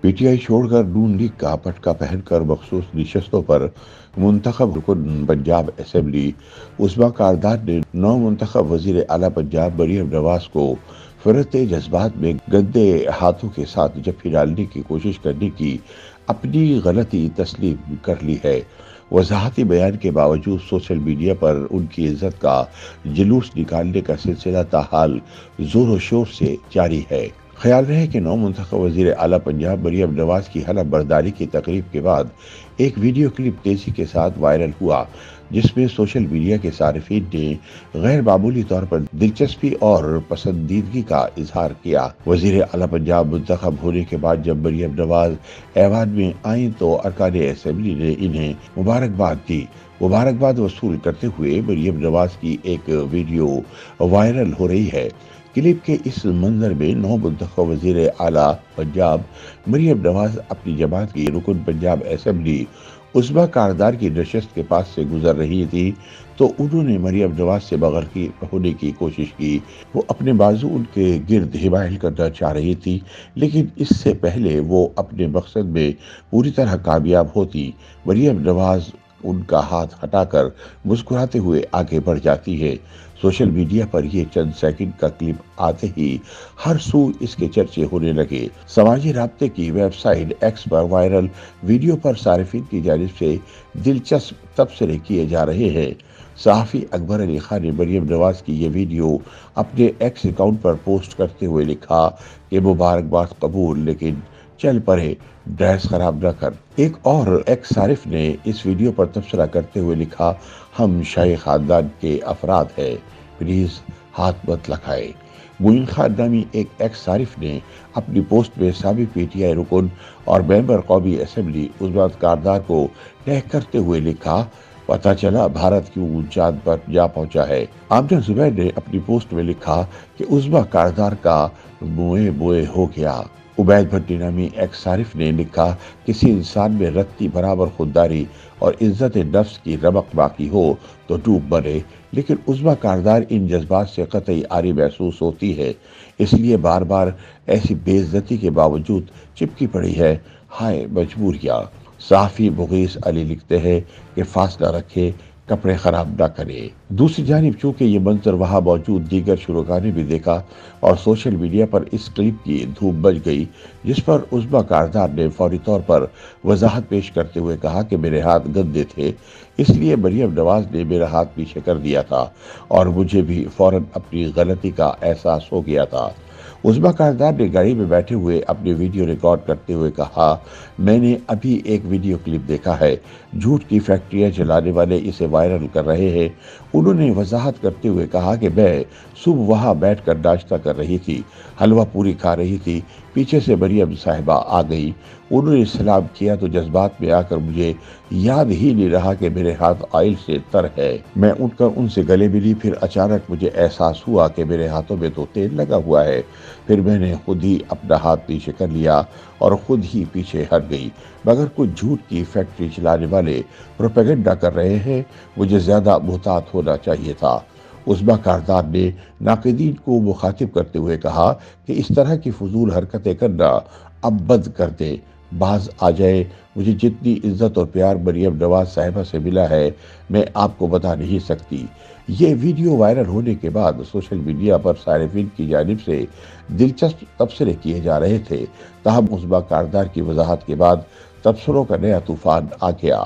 P T I چھوڑ کر نون league کا پٹکا پہن کر مخصوص نشستوں پر منتخب رکن پنجاب اسمبلی عظمیٰ کاردار نے نو منتخب وزیر اعلیٰ پنجاب مریم نواز کو فرط جذبات میں گندے ہاتھوں کے ساتھ جفی ڈالنے کی کوشش کرنے کی اپنی غلطی تسلیم کر لی ہے۔ وضاحتی بیان کے باوجود سوشل میڈیا پر ان کی عزت کا جلوس نکالنے کا سلسلہ تاحال زور و شور سے جاری ہے۔ خیال رہے کہ نو منتخب وزیر اعلیٰ پنجاب مریم نواز کی حلف برداری کی تقریب کے بعد ایک ویڈیو کلپ تیزی کے ساتھ وائرل ہوا، جس میں سوشل میڈیا کے صارفین نے غیر معمولی طور پر دلچسپی اور پسندیدگی کا اظہار کیا۔ وزیر اعلیٰ پنجاب منتخب ہونے کے بعد جب مریم نواز ایوان میں آئیں تو ارکان اسمبلی نے انہیں مبارکباد دی۔ مبارکباد وصول کرتے ہوئے مریم نواز کی ایک ویڈیو وائرل ہو رہی ہے۔ کلپ کے اس منظر میں نو منتخب وزیر اعلیٰ پنجاب مریم نواز اپنی جماعت کی رکن پنجاب اسمبلی عظمیٰ کاردار کی نشست کے پاس سے گزر رہی تھی تو انہوں نے مریم نواز سے بغیر ہونے کی کوشش کی۔ وہ اپنے بازو ان کے گرد حمایل کرنا چاہ رہی تھی، لیکن اس سے پہلے وہ اپنے مقصد میں پوری طرح کامیاب ہوتی، مریم نواز ان کا ہاتھ ہٹا کر مسکراتے ہوئے آگے بڑھ جاتی ہے۔ سوشل میڈیا پر یہ چند سیکنڈ کا کلپ آتے ہی ہر سو اس کے چرچے ہونے لگے۔ سماجی رابطے کی ویب سائٹ ایکس پر وائرل ویڈیو پر صارفین کی جانب سے دلچسپ تبصرے کیے جا رہے ہیں۔ صحافی اکبر علی خان نے مریم نواز کی یہ ویڈیو اپنے ایکس اکاؤنٹ پر پوسٹ کرتے ہوئے لکھا کہ مبارکباد قبول، لیکن چل پڑے، ڈریس خراب نہ کر۔ ایک اور ایکس صارف نے اس ویڈیو پر تبصرہ کرتے ہوئے لکھا، ہم شاہی خاندان کے افراد ہیں، پلیز ہاتھ مت لگائے۔ معین خان نامی ایک ایکس صارف نے اپنی پوسٹ میں سابق پی ٹی آئی رکن اور ممبر قومی اسمبلی عظمیٰ کاردار کو ٹیگ کرتے ہوئے لکھا، پتہ چلا بھارت کیوں چاند پر جا پہنچا ہے۔ آمنہ زبیر نے اپنی پوسٹ میں لکھا کہ عظمیٰ کاردار کا موئے بوئے ہو گیا۔ عبید بھٹی نامی ایک صارف نے لکھا، کسی انسان میں رتی برابر خودداری اور عزت نفس کی رمق باقی ہو تو ڈوب مرے، لیکن عظمیٰ کاردار ان جذبات سے قطعی عاری محسوس ہوتی ہے، اس لیے بار بار ایسی بے عزتی کے باوجود چپکی پڑی ہے، ہائے مجبوریاں۔ صحافی مغیث علی لکھتے ہیں کہ فاصلہ رکھے، کپڑے خراب نہ کرے۔ دوسری جانب چونکہ یہ منظر وہاں موجود دیگر شرکاء نے بھی دیکھا اور سوشل میڈیا پر اس کلپ کی دھوم مچ گئی، جس پر عظمیٰ کاردار نے فوری طور پر وضاحت پیش کرتے ہوئے کہا کہ میرے ہاتھ گندے تھے، اس لیے مریم نواز نے میرا ہاتھ پیچھے کر دیا تھا اور مجھے بھی فوراً اپنی غلطی کا احساس ہو گیا تھا۔ عظمیٰ کاردار نے گاڑی میں بیٹھے ہوئے اپنی ویڈیو ریکارڈ کرتے ہوئے کہا، میں نے ابھی ایک ویڈیو کلپ دیکھا ہے، جھوٹ کی فیکٹریاں چلانے والے اسے وائرل کر رہے ہیں۔ انہوں نے وضاحت کرتے ہوئے کہا کہ میں صبح وہاں بیٹھ کر ناشتہ کر رہی تھی، حلوہ پوری کھا رہی تھی، پیچھے سے مریم صاحبہ آ گئی، انہوں نے سلام کیا تو جذبات میں آ کر مجھے یاد ہی نہیں رہا کہ میرے ہاتھ آئل سے تر ہے۔ میں اٹھ کر ان سے گلے ملی، پھر اچانک مجھے احساس ہوا کہ میرے ہاتھوں میں تو تیل لگا ہوا ہے، پھر میں نے خود ہی اپنا ہاتھ پیچھے کر لیا اور خود ہی پیچھے ہٹ گئی، مگر کچھ جھوٹ کی فیکٹری چلانے والے پروپیگنڈا کر رہے ہیں، مجھے زیادہ محتاط ہونا چاہیے تھا۔ عظمیٰ کاردار نے ناقدین کو مخاطب کرتے ہوئے کہا کہ اس طرح کی فضول حرکتیں کرنا اب بند کر دیں، باز آ جائے، مجھے جتنی عزت اور پیار مریم نواز صاحبہ سے ملا ہے میں آپ کو بتا نہیں سکتی۔ یہ ویڈیو وائرل ہونے کے بعد سوشل میڈیا پر صارفین کی جانب سے دلچسپ تبصرے کیے جا رہے تھے، تاہم عظمیٰ کاردار کی وضاحت کے بعد تبصروں کا نیا طوفان آ گیا۔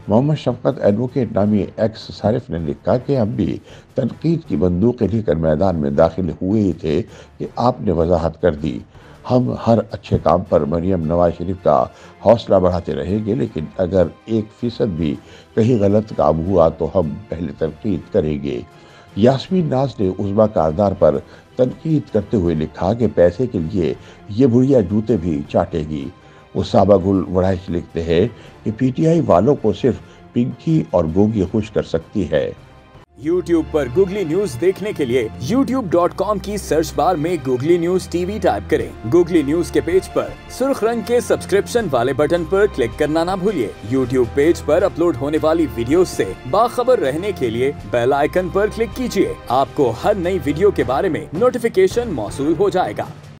محمد شفقت ایڈوکیٹ نامی ایکس صارف نے لکھا کہ ہم بھی تنقید کی بندوقیں لے کر میدان میں داخل ہوئے ہی تھے کہ آپ نے وضاحت کر دی۔ ہم ہر اچھے کام پر مریم نواز شریف کا حوصلہ بڑھاتے رہیں گے، لیکن اگر 1% بھی کہیں غلط کام ہوا تو ہم پہلے تنقید کریں گے۔ یاسمین ناز نے عظمیٰ کاردار پر تنقید کرتے ہوئے لکھا کہ پیسے کے لیے یہ بڑھیا جوتے بھی چاٹے گی۔ اسامہ گل وڑائچ لکھتے ہیں کہ پی ٹی آئی والوں کو صرف پنکی اور گوگی خوش کر سکتی ہے۔ یوٹیوب پر گوگلی نیوز دیکھنے کے لیے youtube.com کی سرچ بار میں googly news T V type کریں۔ گوگلی نیوز کے پیج پر سرخ رنگ کے سبسکرپشن والے بٹن پر کلک کرنا نہ بھولیے۔ یوٹیوب پیج پر اپلوڈ ہونے والی ویڈیوز سے باخبر رہنے کے لیے بیل آئیکن پر کلک کیجیے۔ آپ کو ہر نئی ویڈیو کے بارے میں نوٹیفیکیشن موصول ہو جائے گا۔